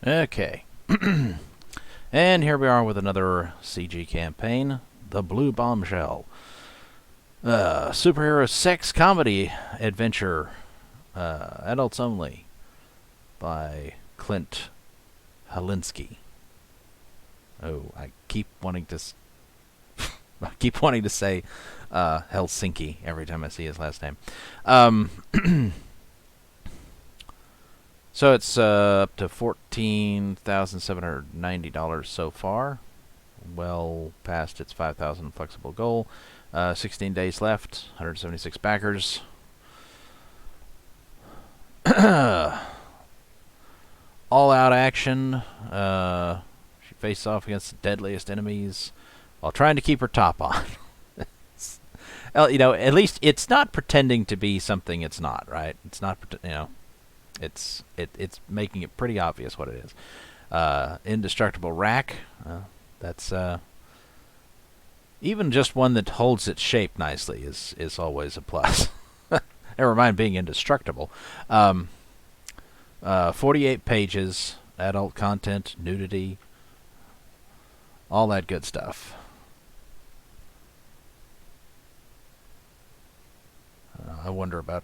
Okay. And here we are with another CG campaign, The Blue Bombshell. Superhero sex comedy adventure, adults only, by Clint Hilinski. Oh, I keep wanting to say Helsinki every time I see his last name. So it's up to $14,790 so far. Well past its 5,000 flexible goal. 16 days left. 176 backers. All-out action. She faces off against the deadliest enemies while trying to keep her top on. At least it's not pretending to be something it's not, right? It's not, It's making it pretty obvious what it is. Indestructible rack. That's even just one that holds its shape nicely is always a plus. Never mind being indestructible. 48 pages, adult content, nudity, all that good stuff. I wonder about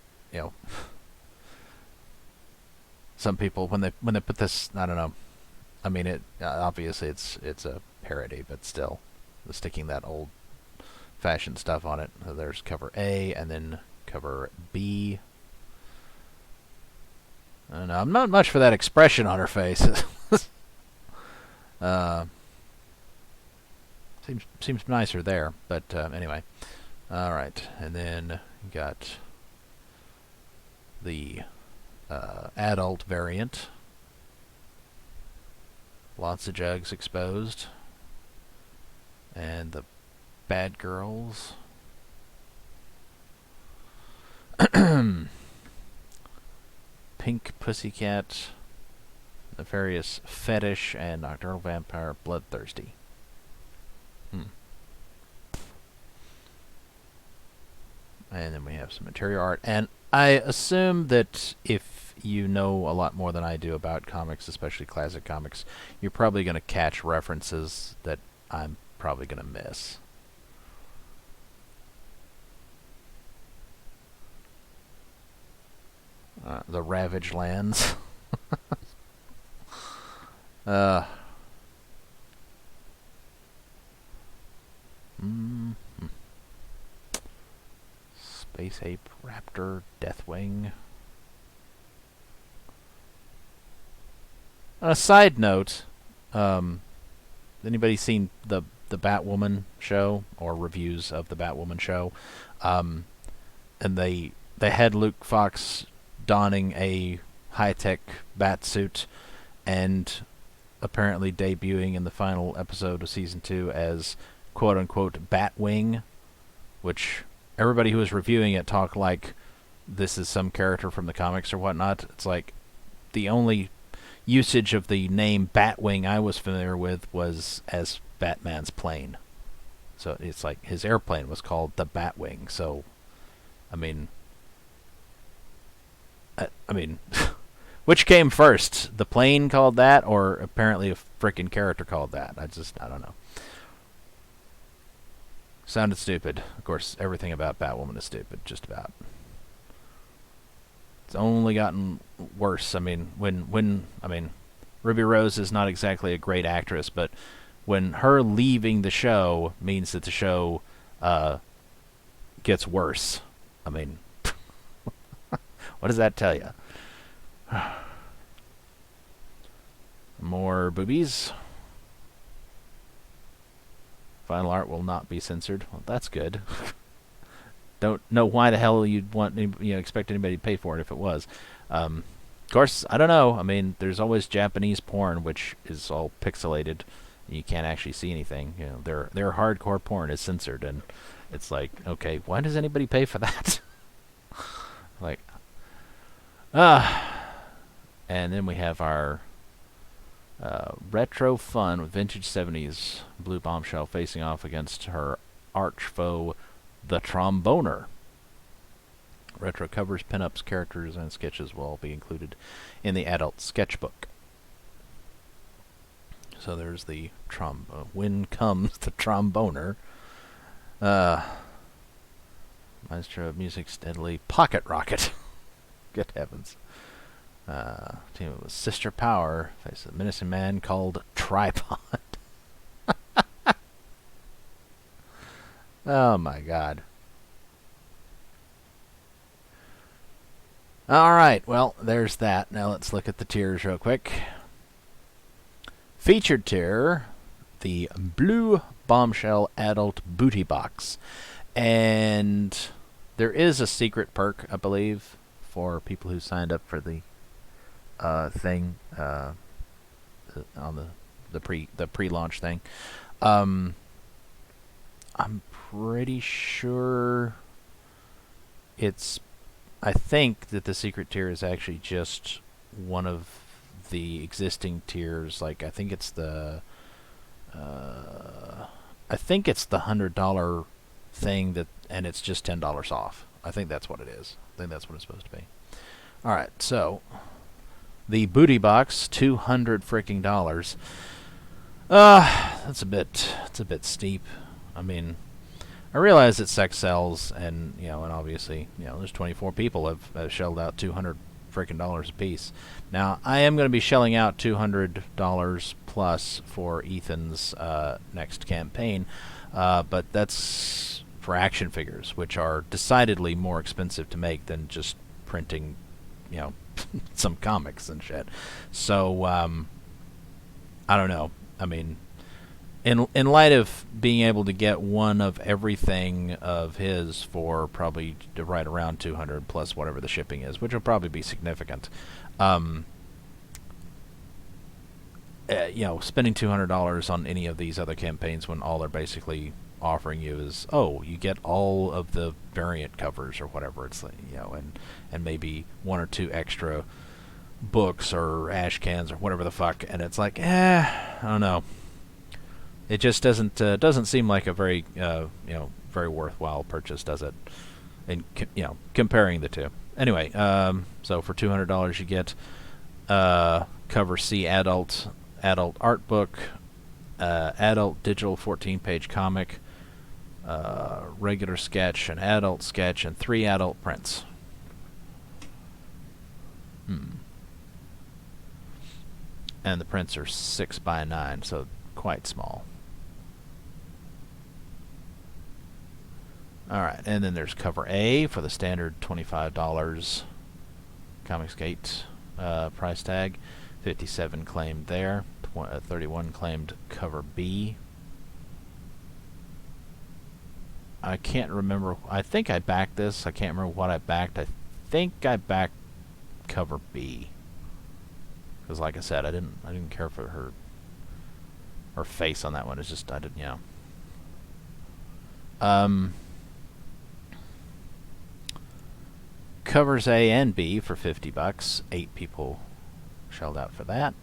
some people when they put this. I don't know. I mean, it obviously it's a parody, but still, sticking that old-fashioned stuff on it. There's cover A and then cover B. I don't know. I'm not much for that expression on her face. Seems nicer there, but anyway. All right, and then you got the adult variant. Lots of jugs exposed. And the bad girls. Pink Pussycat, Nefarious Fetish, and Nocturnal Vampire Bloodthirsty. And then we have some interior art. And I assume that if you know a lot more than I do about comics, especially classic comics, you're probably going to catch references that I'm probably going to miss. The Ravaged Lands. Space Ape, Raptor, Deathwing. On a side note, anybody seen the Batwoman show or reviews of the Batwoman show? And they had Luke Fox donning a high-tech bat suit and apparently debuting in the final episode of season 2 as quote-unquote Batwing, which everybody who was reviewing it talked like this is some character from the comics or whatnot. It's like the only usage of the name Batwing I was familiar with was as Batman's plane. So it's like his airplane was called the Batwing. So, I mean, which came first? The plane called that, or apparently a freaking character called that? I don't know. Sounded stupid. Of course, everything about Batwoman is stupid, just about. It's only gotten worse. I mean, when Ruby Rose is not exactly a great actress, but when her leaving the show means that the show gets worse. I mean, what does that tell you? More boobies. Final art will not be censored. Well, that's good. Don't know why the hell you'd expect anybody to pay for it if it was. Of course, I don't know. I mean, there's always Japanese porn, which is all pixelated. You can't actually see anything. Their hardcore porn is censored, and it's like, okay, why does anybody pay for that? Like, and then we have our retro fun with vintage 70s Blue Bombshell facing off against her arch foe, the Tromboner. Retro covers, pinups, characters, and sketches will all be included in the adult sketchbook. So there's the when comes the tromboner. Maestro of Music Steadily Pocket Rocket. Good heavens. Team with Sister Power faces a menacing man called Tripod. Oh my god. Alright, well, there's that. Now let's look at the tiers real quick. Featured tier, the Blue Bombshell Adult Booty Box. And there is a secret perk, I believe, for people who signed up for the thing on the pre-launch thing. I'm pretty sure I think that the secret tier is actually just one of the existing tiers. Like I think it's the $100 thing and it's just $10 off. I think that's what it is. I think that's what it's supposed to be. All right, so the booty box, $200 freaking dollars. It's a bit steep. I mean, I realize that sex sells, and and obviously, there's 24 people have shelled out $200 freaking dollars a piece. Now, I am going to be shelling out $200 plus for Ethan's next campaign, but that's for action figures, which are decidedly more expensive to make than just printing, some comics and shit. So, I don't know. I mean, in light of being able to get one of everything of his for probably right around $200 plus whatever the shipping is, which will probably be significant. Spending $200 on any of these other campaigns when all they're basically offering you is, you get all of the variant covers or whatever it's like, and maybe one or two extra books or ash cans or whatever the fuck, and it's like, I don't know. It just doesn't seem like a very very worthwhile purchase, does it? In comparing the two. Anyway, so for $200 you get cover C adult art book, adult digital 14-page comic, regular sketch, an adult sketch, and 3 adult prints. And the prints are 6x9, so quite small. Alright, and then there's cover A for the standard $25 ComicsGate price tag. 57 claimed there. 31 claimed cover B. I can't remember. I think I backed this. I can't remember what I backed. I think I backed cover B. Because like I said, I didn't care for her face on that one. It's just I didn't, Covers A and B for $50. 8 people shelled out for that.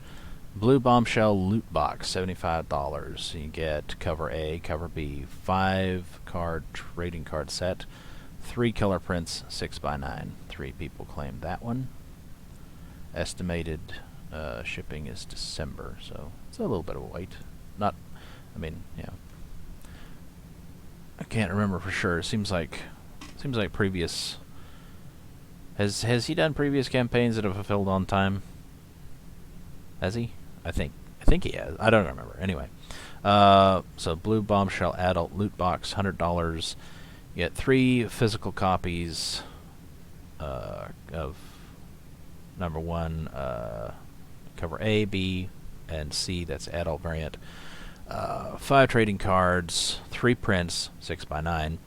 Blue Bombshell Loot Box, $75. You get cover A, cover B, 5-card trading card set, 3 color prints, 6x9. 3 people claimed that one. Estimated shipping is December, so it's a little bit of a wait. I can't remember for sure. It seems like previous. Has he done previous campaigns that have fulfilled on time? Has he? I think he has. I don't remember. Anyway, so Blue Bombshell Adult Loot Box, $100. You get 3 physical copies of number 1, cover A, B, and C. That's adult variant. 5 trading cards, 3 prints, 6x9.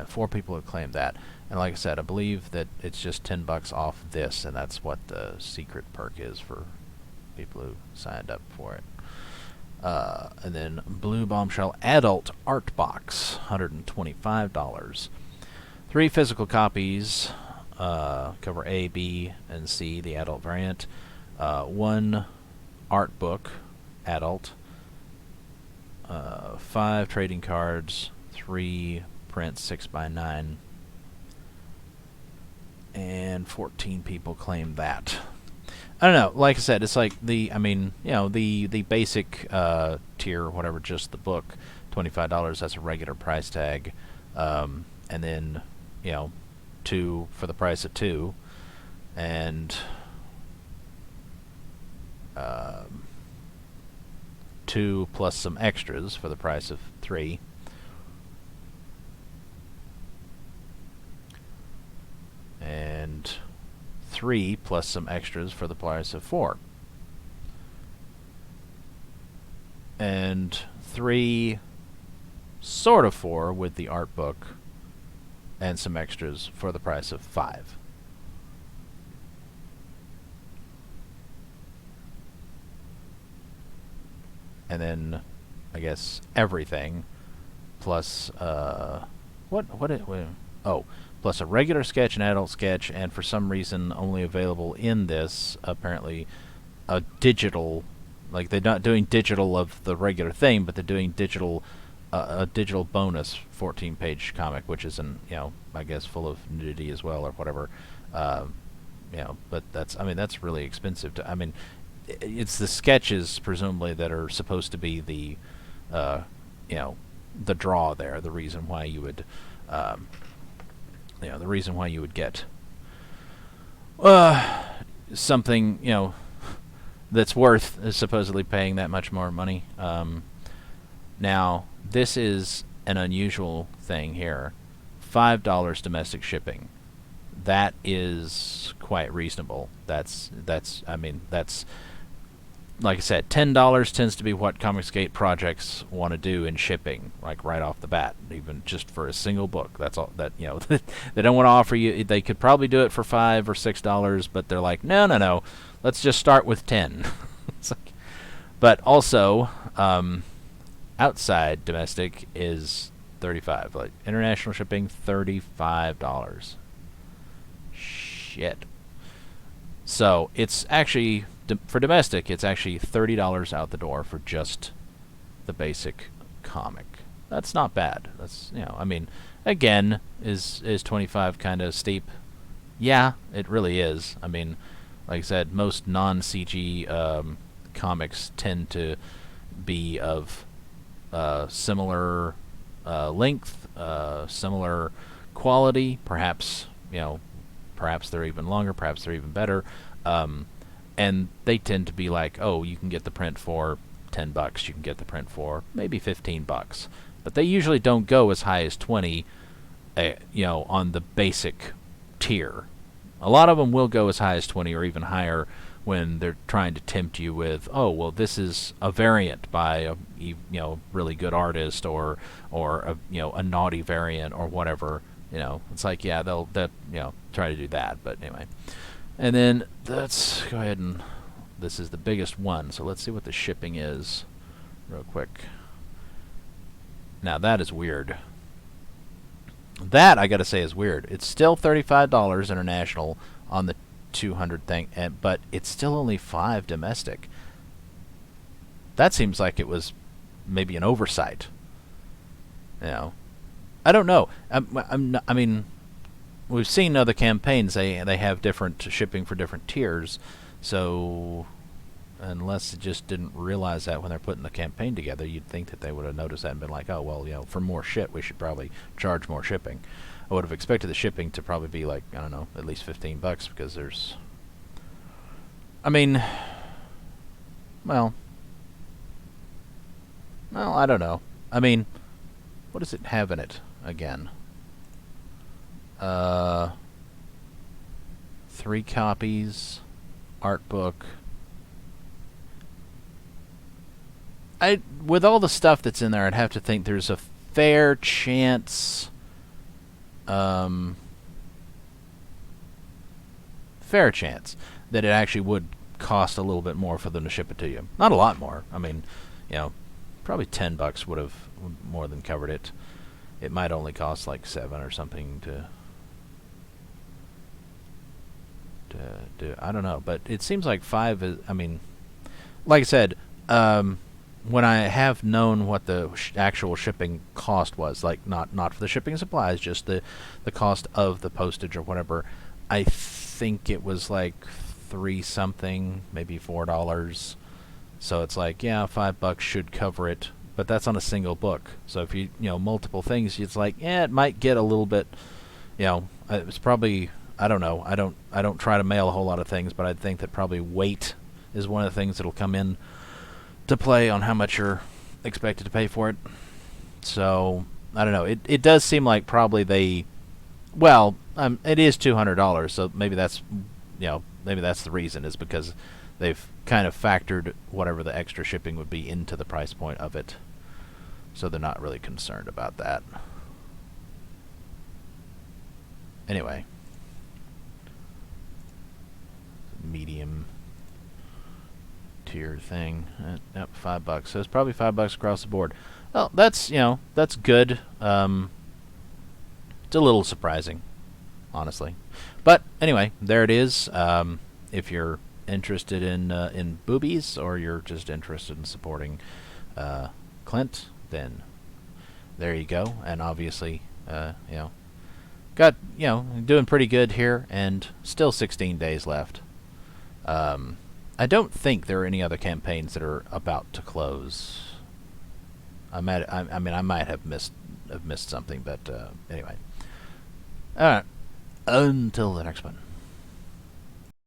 4 people have claimed that. And like I said, I believe that it's just $10 off this, and that's what the secret perk is for people who signed up for it. And then Blue Bombshell Adult Art Box, $125. 3 physical copies, cover A, B, and C, the adult variant. 1 art book, adult. 5 trading cards, 3 prints, 6x9. And 14 people claimed that. I don't know. Like I said, it's like I mean, the basic tier, or whatever, just the book, $25. That's a regular price tag, and then, 2 for the price of 2, and 2 plus some extras for the price of 3. And 3 plus some extras for the price of 4. And 3 sort of 4 with the art book and some extras for the price of 5. And then, I guess, everything plus plus a regular sketch, an adult sketch, and for some reason only available in this, apparently, a digital, like they're not doing digital of the regular thing, but they're doing digital, a digital bonus 14-page comic, which is I guess full of nudity as well or whatever. But that's really expensive to. I mean, it's the sketches presumably that are supposed to be the, the draw there, the reason why you would. The reason why you would get something, that's worth supposedly paying that much more money. Now, this is an unusual thing here. $5 domestic shipping. That is quite reasonable. That's like I said, $10 tends to be what ComicsGate projects want to do in shipping, like right off the bat, even just for a single book. That's all that they don't want to offer you. They could probably do it for $5 or $6, but they're like, no, let's just start with 10. It's like, but also, outside domestic is $35. Like international shipping, $35. Shit. So it's actually, for domestic, it's actually $30 out the door for just the basic comic. That's not bad. That's, again, is 25 kind of steep? Yeah, it really is. I mean, like I said, most non-CG comics tend to be of similar length, similar quality. Perhaps they're even longer. Perhaps they're even better. And they tend to be like, oh, you can get the print for $10. You can get the print for maybe $15. But they usually don't go as high as 20, on the basic tier. A lot of them will go as high as 20 or even higher when they're trying to tempt you with, oh, well, this is a variant by a really good artist or a naughty variant or whatever. It's like, yeah, they'll try to do that. But anyway. And then let's go ahead and, this is the biggest one, so let's see what the shipping is real quick. Now that is weird. That, I gotta say, is weird. It's still $35 international on the 200 thing, but it's still only $5 domestic. That seems like it was maybe an oversight. I don't know. I mean, we've seen other campaigns, they have different shipping for different tiers, so unless they just didn't realize that when they're putting the campaign together, you'd think that they would have noticed that and been like, oh, well, for more shit, we should probably charge more shipping. I would have expected the shipping to probably be like, I don't know, at least $15, because there's, well, I don't know. What does it have in it again? 3 copies, art book. With all the stuff that's in there, I'd have to think there's a fair chance, that it actually would cost a little bit more for them to ship it to you. Not a lot more. Probably $10 would have more than covered it. It might only cost like $7 or something to do. I don't know, but it seems like 5 is. Like I said, when I have known what the actual shipping cost was, like not for the shipping supplies, just the cost of the postage or whatever, I think it was like 3 something, maybe $4. So it's like, yeah, $5 should cover it, but that's on a single book. So if you multiple things, it's like, yeah, it might get a little bit, it's probably, I don't know. I don't try to mail a whole lot of things, but I think that probably weight is one of the things that'll come in to play on how much you're expected to pay for it. So I don't know. It does seem like probably it is $200, so maybe that's the reason, is because they've kind of factored whatever the extra shipping would be into the price point of it, so they're not really concerned about that. Anyway, medium tier thing. Yep, $5. So it's probably $5 across the board. Well, that's good. It's a little surprising, honestly. But anyway, there it is. If you're interested in boobies, or you're just interested in supporting Clint, then there you go. And obviously, got doing pretty good here, and still 16 days left. I don't think there are any other campaigns that are about to close. I might have missed something, but anyway. All right. Until the next one.